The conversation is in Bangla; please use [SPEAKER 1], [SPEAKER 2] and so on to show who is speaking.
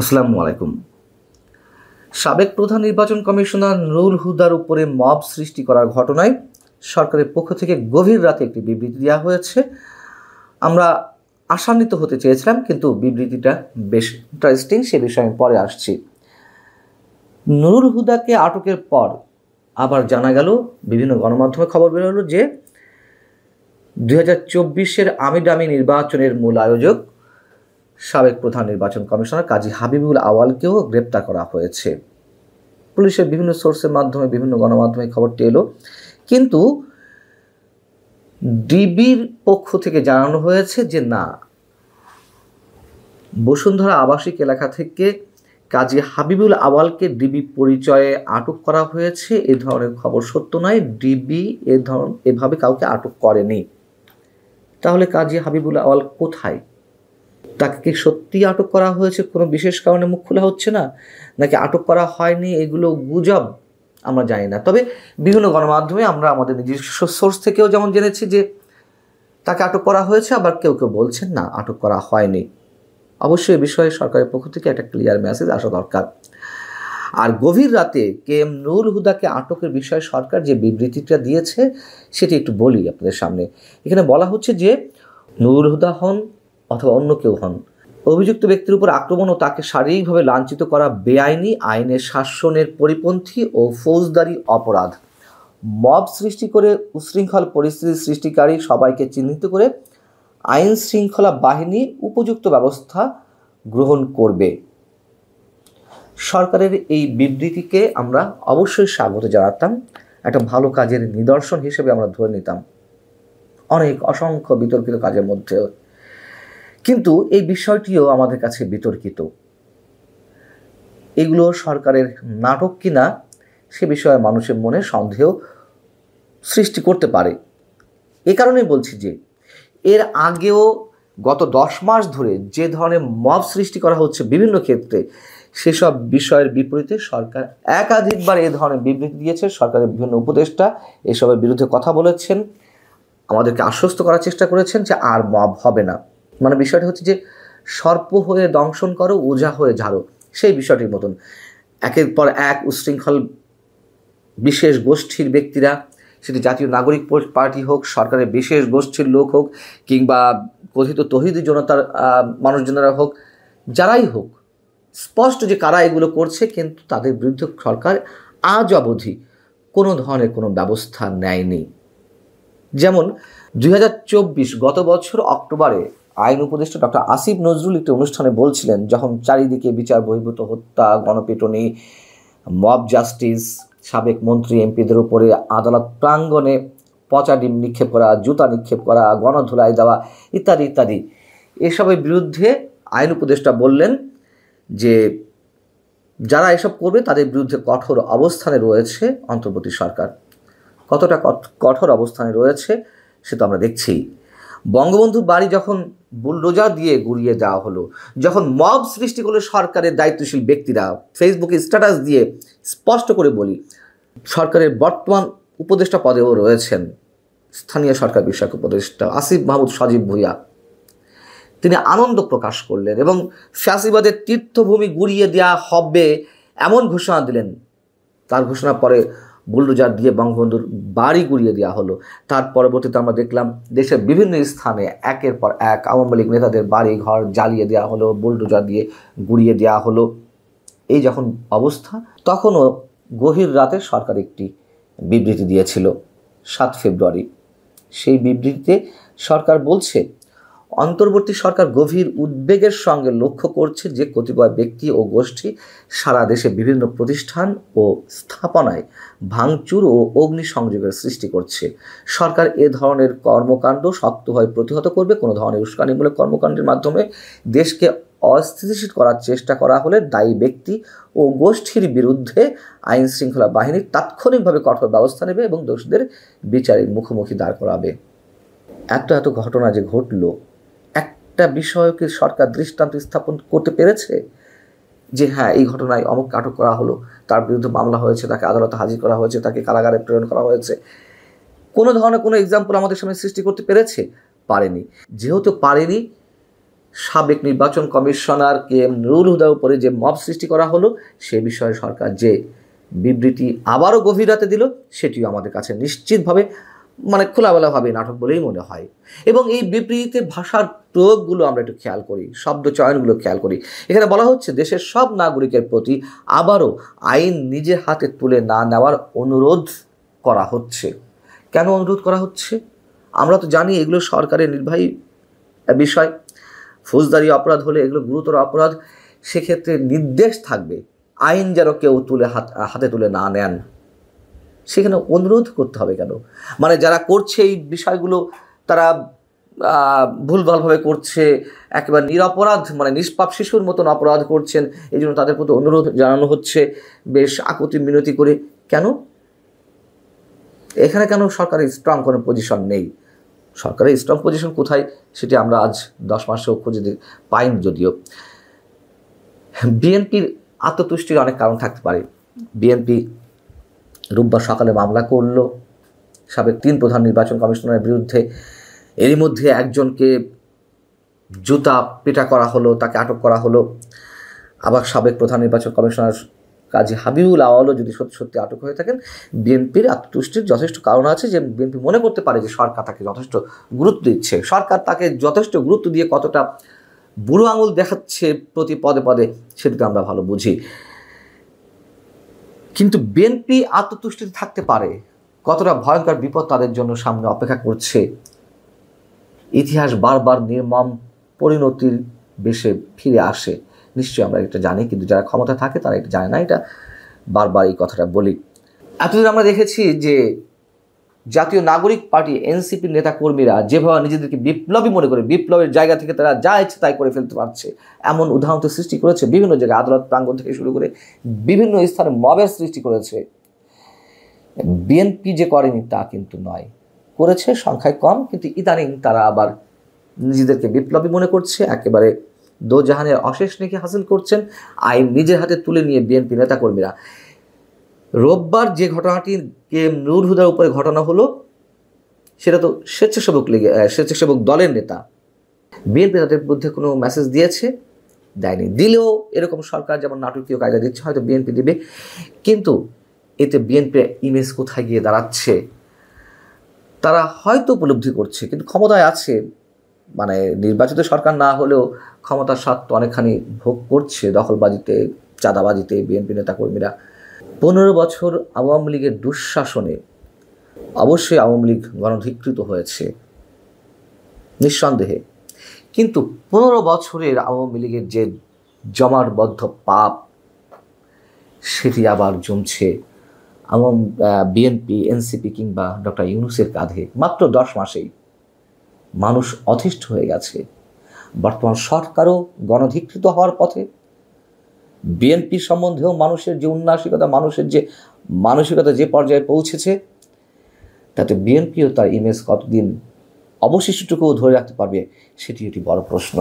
[SPEAKER 1] আসসালামু আলাইকুম। সাবেক প্রধান নির্বাচন কমিশনার নুরুল হুদার উপরে মব সৃষ্টি করার ঘটনায় সরকারের পক্ষ থেকে গভীর রাতে একটি বিবৃতি দেওয়া হয়েছে। আমরা আশান্বিত হতে চেয়েছিলাম, কিন্তু বিবৃতিটা বেশ ইন্টারেস্টিং, সে বিষয়ে আমি পরে আসছি। নুরুল হুদাকে আটকের পর আবার জানা গেল, বিভিন্ন গণমাধ্যমে খবর বের হলো যে 2024-এর আমিডামি নির্বাচনের মূল আয়োজক সাবেক প্রধান নির্বাচন কমিশনার কাজী হাবিবুল আওয়ালকেও গ্রেপ্তার করা হয়েছে। পুলিশের বিভিন্ন সোর্সের মাধ্যমে, বিভিন্ন গণমাধ্যমে খবরটি এলো, কিন্তু ডিবির পক্ষ থেকে জানানো হয়েছে যে না, বসুন্ধরা আবাসিক এলাকা থেকে কাজী হাবিবুল আওয়ালকে ডিবি পরিচয়ে আটক করা হয়েছে। এ ধরনের খবর সত্য নয়, ডিবি এভাবে কাউকে আটক করেনি। তাহলে কাজী হাবিবুল আওয়াল কোথায়? তাকে কি সত্যি আটক করা হয়েছে, কোনো বিশেষ কারণে মুখ খোলা হচ্ছে না, নাকি আটক করা হয়নি, এগুলো গুজব, আমরা জানি না। তবে বিভিন্ন গণমাধ্যমে আমরা আমাদের নিজস্ব সোর্স থেকেও যেমন জেনেছি যে তাকে আটক করা হয়েছে, আবার কেউ কেউ বলছেন না, আটক করা হয়নি। অবশ্যই এ বিষয়ে সরকারের পক্ষ থেকে একটা ক্লিয়ার মেসেজ আসা দরকার। আর গভীর রাতে KM নুরুল হুদাকে আটকের বিষয়ে সরকার যে বিবৃতিটা দিয়েছে সেটি একটু বলি আপনাদের সামনে। এখানে বলা হচ্ছে যে নুরুল হুদা হন অথবা অন্য কেউ হন, অভিযুক্ত ব্যক্তির উপর আক্রমণ ও তাকে শারীরিকভাবে লাঞ্ছিত করা বেআইনি, আইনের শাসনের পরিপন্থী ও ফৌজদারি অপরাধ। মব সৃষ্টি করে উশৃঙ্খল পরিস্থিতি সৃষ্টিকারী সবাইকে চিহ্নিত করে আইন শৃঙ্খলা বাহিনী উপযুক্ত ব্যবস্থা গ্রহণ করবে। সরকারের এই বিবৃতিকে আমরা অবশ্যই স্বাগত জানাতাম, একটা ভালো কাজের নিদর্শন হিসেবে আমরা ধরে নিতাম অসংখ্য বিতর্কিত কাজের মধ্যে। কিন্তু এই বিষয়টিও আমাদের কাছে বিতর্কিত। এগুলো সরকারের নাটক কিনা সে বিষয়ে মানুষের মনে সন্দেহ সৃষ্টি করতে পারে। এ কারণেই বলছি যে এর আগেও গত 10 মাস ধরে যে ধরনের মব সৃষ্টি করা হচ্ছে বিভিন্ন ক্ষেত্রে, সেসব বিষয়ের বিপরীতে সরকার একাধিকবার এ ধরনের বিবৃতি দিয়েছে। সরকারের বিভিন্ন উপদেষ্টা এসবের বিরুদ্ধে কথা বলেছেন, আমাদেরকে আশ্বস্ত করার চেষ্টা করেছেন যে আর মব হবে না। মানে বিষয়টি হচ্ছে যে সর্প হয়ে দংশন করো, ওঝা হয়ে ঝাড়ো, সেই বিষয়টির মতন। একের পর এক উশৃঙ্খল বিশেষ গোষ্ঠীর ব্যক্তিরা, সেটি জাতীয় নাগরিক পার্টি হোক, সরকারের বিশেষ গোষ্ঠীর লোক হোক, কিংবা কথিত তৌহিদি জনতার মানুষজনেরা হোক, যারাই হোক, স্পষ্ট যে কারা এগুলো করছে, কিন্তু তাদের বিরুদ্ধে সরকার আজ অবধি কোনো ধরনের কোনো ব্যবস্থা নেয়নি। যেমন 2024 গত বছর অক্টোবরে আইন উপদেষ্টা ডক্টর আসিফ নজরুল একটি অনুষ্ঠানে বলছিলেন, যখন চারিদিকে বিচার বহির্ভূত হত্যা, গণপিটুনি, মব জাস্টিস, সাবেক মন্ত্রী এমপিদের উপরে আদালত প্রাঙ্গণে পচা ডিম নিক্ষেপ করা, জুতা নিক্ষেপ করা, গণধুলাই দেওয়া ইত্যাদি ইত্যাদি, এসবের বিরুদ্ধে আইন উপদেষ্টা বললেন যে যারা এসব করবে তাদের বিরুদ্ধে কঠোর অবস্থানে রয়েছে অন্তর্বর্তী সরকার। কতটা কঠোর অবস্থানে রয়েছে সে তো আমরা দেখছি। বঙ্গবন্ধুর বাড়ি যখন বুলডোজার দিয়ে গুড়িয়ে দেওয়া হলো, যখন মব সৃষ্টি করলো সরকারের দায়িত্বশীল ব্যক্তিরা, ফেসবুকে স্ট্যাটাস দিয়ে স্পষ্ট করে বলি, সরকারের বর্তমান উপদেষ্টা পদেও রয়েছেন স্থানীয় সরকার বিষয়ক উপদেষ্টা আসিফ মাহমুদ সজীব ভুঁইয়া, তিনি আনন্দ প্রকাশ করলেন এবং ফ্যাসিবাদের তীর্থভূমি গুড়িয়ে দেওয়া হবে এমন ঘোষণা দিলেন। তার ঘোষণা পরে বুলডোজার দিয়ে বঙ্গবন্ধুর বাড়ি গুড়িয়ে দেওয়া হলো। তার পরবর্তীতে আমরা দেখলাম দেশের বিভিন্ন স্থানে একের পর এক আওয়ামী লীগ নেতাদের বাড়ি ঘর জ্বালিয়ে দেওয়া হলো, বুলডোজার দিয়ে গুড়িয়ে দেওয়া হলো। এই যখন অবস্থা, তখনও গভীর রাতে সরকার একটি বিবৃতি দিয়েছিল 7 ফেব্রুয়ারি। সেই বিবৃতিতে সরকার বলছে, অন্তর্বর্তী সরকার গভীর উদ্বেগের সঙ্গে লক্ষ্য করছে যে কতিপয় ব্যক্তি ও গোষ্ঠী সারা দেশে বিভিন্ন প্রতিষ্ঠান ও স্থাপনায় ভাঙচুর ও অগ্নিসংযোগের সৃষ্টি করছে। সরকার এ ধরনের কর্মকাণ্ড শক্তভাবে প্রতিহত করবে। কোনো ধরনের উস্কানিমূলক কর্মকাণ্ডের মাধ্যমে দেশকে অস্থিতিশীল করার চেষ্টা করা হলে দায়ী ব্যক্তি ও গোষ্ঠীর বিরুদ্ধে আইন শৃঙ্খলা বাহিনী তাৎক্ষণিকভাবে কঠোর ব্যবস্থা নেবে এবং দোষীদের বিচারের মুখোমুখি দাঁড় করাবে। এত ঘটনা যে ঘটল, একটা বিষয়কে সরকার দৃষ্টান্ত স্থাপন করতে পেরেছে যে হ্যাঁ, এই ঘটনায় অমুককে আটক করা হলো, তার বিরুদ্ধে মামলা হয়েছে, তাকে আদালতে হাজির করা হয়েছে, তাকে কারাগারে প্রেরণ করা হয়েছে? কোনো ধরনের কোনো এক্সাম্পল আমাদের সামনে সৃষ্টি করতে পেরেছে? পারেনি। যেহেতু পারেনি, সাবেক নির্বাচন কমিশনার কে এম নুরুল হুদার উপরে যে মব সৃষ্টি করা হলো সে বিষয়ে সরকার যে বিবৃতি আবারও গভীর রাতে দিল সেটিও আমাদের কাছে নিশ্চিতভাবে খোলাবেলাভাবে নাটক বলেই মনে হয়। এবং এই বিবৃতিতে ভাষার প্রয়োগগুলো আমরা একটু খেয়াল করি, শব্দ চয়নগুলো খেয়াল করি। এখানে বলা হচ্ছে দেশের সব নাগরিকের প্রতি আবারও আইন নিজের হাতে তুলে না নেওয়ার অনুরোধ করা হচ্ছে। কেন অনুরোধ করা হচ্ছে? আমরা তো জানি এগুলো সরকারের নির্বাহী বিষয়। ফৌজদারি অপরাধ হলে এগুলো গুরুতর অপরাধ, সেক্ষেত্রে নির্দেশ থাকবে আইন যেন কেউ হাতে তুলে না নেন। সেখানে অনুরোধ করতে হবে কেন? যারা করছে এই বিষয়গুলো তারা ভুলভালভাবে করছে, একেবারে নিরপরাধ নিষ্পাপ শিশুর মতন অপরাধ করছেন, এই জন্য তাদের প্রতি অনুরোধ জানানো হচ্ছে বেশ আকুতি মিনতি করে। কেন এখানে সরকারের স্ট্রং কোনো পজিশন নেই? সরকারের স্ট্রং পজিশন কোথায় সেটি আমরা আজ 10 মাসেও খুঁজে পাইনি। যদিও বিএনপির আত্মতুষ্টির অনেক কারণ থাকতে পারে। বিএনপি রোববার সকালে মামলা করল সাবেক 3 প্রধান নির্বাচন কমিশনারের বিরুদ্ধে। এরই মধ্যে একজনকে জুতা পেটা করা হলো, তাকে আটক করা হলো। আবার সাবেক প্রধান নির্বাচন কমিশনার কাজী হাবিবুল আওয়ালও যদি সত্যি সত্যি আটক হয়ে থাকেন, বিএনপির আত্মতুষ্টির যথেষ্ট কারণ আছে যে বিএনপি মনে করতে পারে যে সরকার তাকে যথেষ্ট গুরুত্ব দিচ্ছে। সরকার তাকে যথেষ্ট গুরুত্ব দিয়ে কতটা বুড়ো আঙুল দেখাচ্ছে প্রতি পদে পদে সেটা আমরা ভালো বুঝি। কিন্তু বিএনপি আত্মতুষ্টিতে থাকতে পারে, কতটা ভয়ঙ্কর বিপদ তাদের জন্য সামনে অপেক্ষা করছে। ইতিহাস বারবার নির্মম পরিণতির বেশে ফিরে আসে, নিশ্চয়ই আমরা এটা জানি, কিন্তু যারা ক্ষমতা থাকে তারা এটা জানে না। এটা বারবার এই কথাটা বলি। এতদিন আমরা দেখেছি যে জাতীয় নাগরিক পার্টি এনসিপির নেতাকর্মীরা যেভাবে নিজেদেরকে বিপ্লবী মনে করে বিপ্লবের জায়গা থেকে তারা যা ইচ্ছে তাই করে ফেলতে পারছে, এমন উদাহরণ সৃষ্টি করেছে বিভিন্ন জায়গায়, আদালত প্রাঙ্গণ থেকে শুরু করে বিভিন্ন স্থানে মবের সৃষ্টি করেছে। বিএনপি যে করেনি তা কিন্তু নয়, করেছে সংখ্যায় কম, কিন্তু ইদানিং তারা আবার নিজেদেরকে বিপ্লবী মনে করছে, একেবারে দোজাহানের অশেষ নেকি হাসিল করছেন, আইন নিজের হাতে তুলে নিয়ে বিএনপি নেতাকর্মীরা। রোববার যে ঘটনাটি কে এম নুরুল হুদার উপরে ঘটনা হলো সেটা তো স্বেচ্ছাসেবক দলের নেতা। বিএনপি তাদের বিরুদ্ধে কোনো মেসেজ দিয়েছে? দেয়নি। দিলেও এরকম সরকার যেমন নাটকীয় কায়দা দিচ্ছে হয়তো বিএনপি দিবে, কিন্তু এতে বিএনপির ইমেজ কোথায় গিয়ে দাঁড়াচ্ছে তারা হয়তো উপলব্ধি করছে। কিন্তু ক্ষমতায় আছে, নির্বাচিত সরকার না হলেও ক্ষমতার স্বাদ তো অনেকখানি ভোগ করছে দখলবাজিতে, চাঁদাবাজিতে বিএনপি নেতাকর্মীরা। 15 বছর আওয়ামী লীগের দুঃশাসনে অবশ্যই আওয়ামী লীগ গণধিকৃত হয়েছে নিঃসন্দেহে, কিন্তু 15 বছরের আওয়ামী লীগের যে জমাটবদ্ধ পাপ সেটি আবার জমছে বিএনপি, এনসিপি কিংবা ডক্টর ইউনূসের কাঁধে। মাত্র 10 মাসেই মানুষ অতিষ্ঠ হয়ে গেছে। বর্তমান সরকারও গণধিকৃত হওয়ার পথে। বিএনপি সম্বন্ধেও মানুষের যে উন্নাসিকতা, মানুষের যে মানসিকতা যে পর্যায়ে পৌঁছেছে, তাতে বিএনপিও তার ইমেজ কতদিন অবশিষ্টটুকুও ধরে রাখতে পারবে সেটি একটি বড় প্রশ্ন।